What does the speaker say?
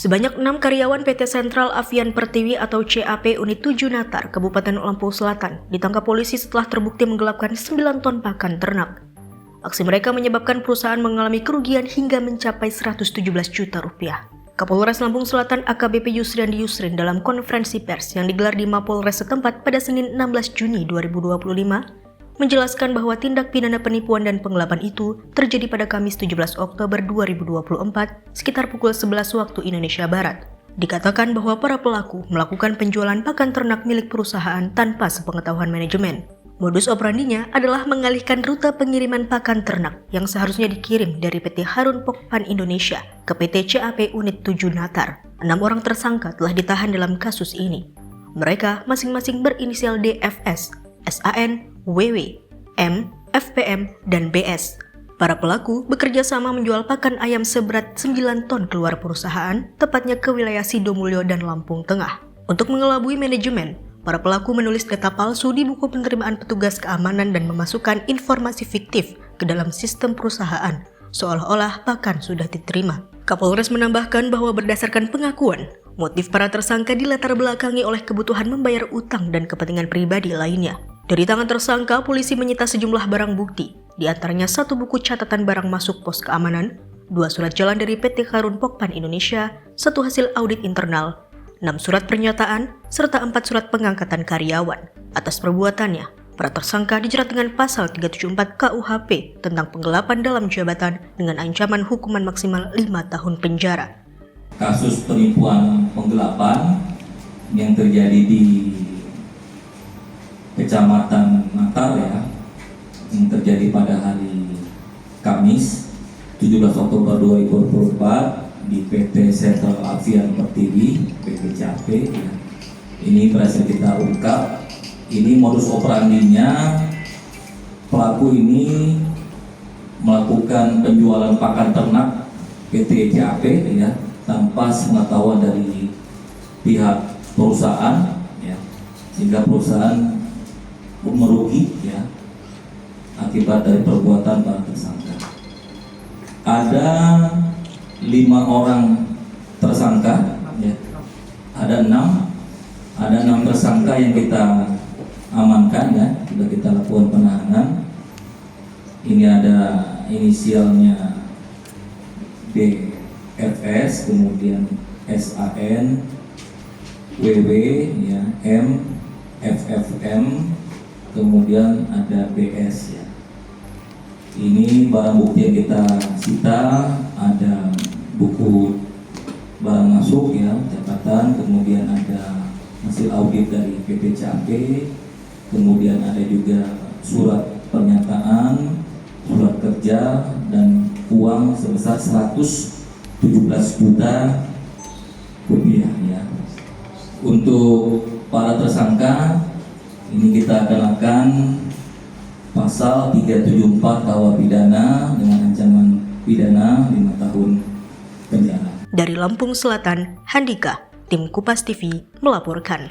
Sebanyak 6 karyawan PT Sentral Avian Pertiwi atau CAP Unit 7 Natar, Kabupaten Lampung Selatan, ditangkap polisi setelah terbukti menggelapkan 9 ton pakan ternak. Aksi mereka menyebabkan perusahaan mengalami kerugian hingga mencapai 117 juta rupiah. Kapolres Lampung Selatan AKBP Yusriandi Yusrin dalam konferensi pers yang digelar di Mapolres setempat pada Senin 16 Juni 2025 menjelaskan bahwa tindak pidana penipuan dan penggelapan itu terjadi pada Kamis 17 Oktober 2024 sekitar pukul 11 waktu Indonesia Barat. Dikatakan bahwa para pelaku melakukan penjualan pakan ternak milik perusahaan tanpa sepengetahuan manajemen. Modus operandinya adalah mengalihkan rute pengiriman pakan ternak yang seharusnya dikirim dari PT Harun Pokpan Indonesia ke PT CAP Unit 7 Natar. 6 orang tersangka telah ditahan dalam kasus ini. Mereka masing-masing berinisial DFS, SAN, WW, M, FPM, dan BS. Para pelaku bekerja sama menjual pakan ayam seberat 9 ton keluar perusahaan, tepatnya ke wilayah Sidomulyo dan Lampung Tengah. Untuk mengelabui manajemen, para pelaku menulis data palsu di buku penerimaan petugas keamanan dan memasukkan informasi fiktif ke dalam sistem perusahaan, seolah-olah pakan sudah diterima. Kapolres menambahkan bahwa berdasarkan pengakuan, motif para tersangka dilatar belakangi oleh kebutuhan membayar utang dan kepentingan pribadi lainnya. Dari tangan tersangka, polisi menyita sejumlah barang bukti, di antaranya 1 buku catatan barang masuk pos keamanan, 2 surat jalan dari PT Harun Pokpan Indonesia, 1 hasil audit internal, 6 surat pernyataan, serta 4 surat pengangkatan karyawan. Atas perbuatannya, para tersangka dijerat dengan pasal 374 KUHP tentang penggelapan dalam jabatan dengan ancaman hukuman maksimal 5 tahun penjara. Kasus penipuan penggelapan yang terjadi di Kecamatan Natar yang terjadi pada hari Kamis 17 Oktober 2024 di PT Sentral Avian Pertiwi PT CAP Ini berhasil kita ungkap. Ini modus operandinya, pelaku ini melakukan penjualan pakan ternak PT CAP tanpa sepengetahuan dari pihak perusahaan sehingga perusahaan merugi akibat dari perbuatan para tersangka. Ada 5 orang tersangka, ada 6 tersangka yang kita amankan, sudah kita lakukan penahanan. Ini ada inisialnya DFS, kemudian SAN, WW, M, FFM, kemudian ada BS. Ini barang bukti yang kita sita, ada buku barang masuk catatan, kemudian ada hasil audit dari PT CAP, kemudian ada juga surat pernyataan, surat kerja, dan uang sebesar 117 juta rupiah. Untuk para tersangka ini kita kenakan pasal 374 KUH pidana dengan ancaman pidana 5 tahun penjara. Dari Lampung Selatan, Handika, Tim Kupas TV melaporkan.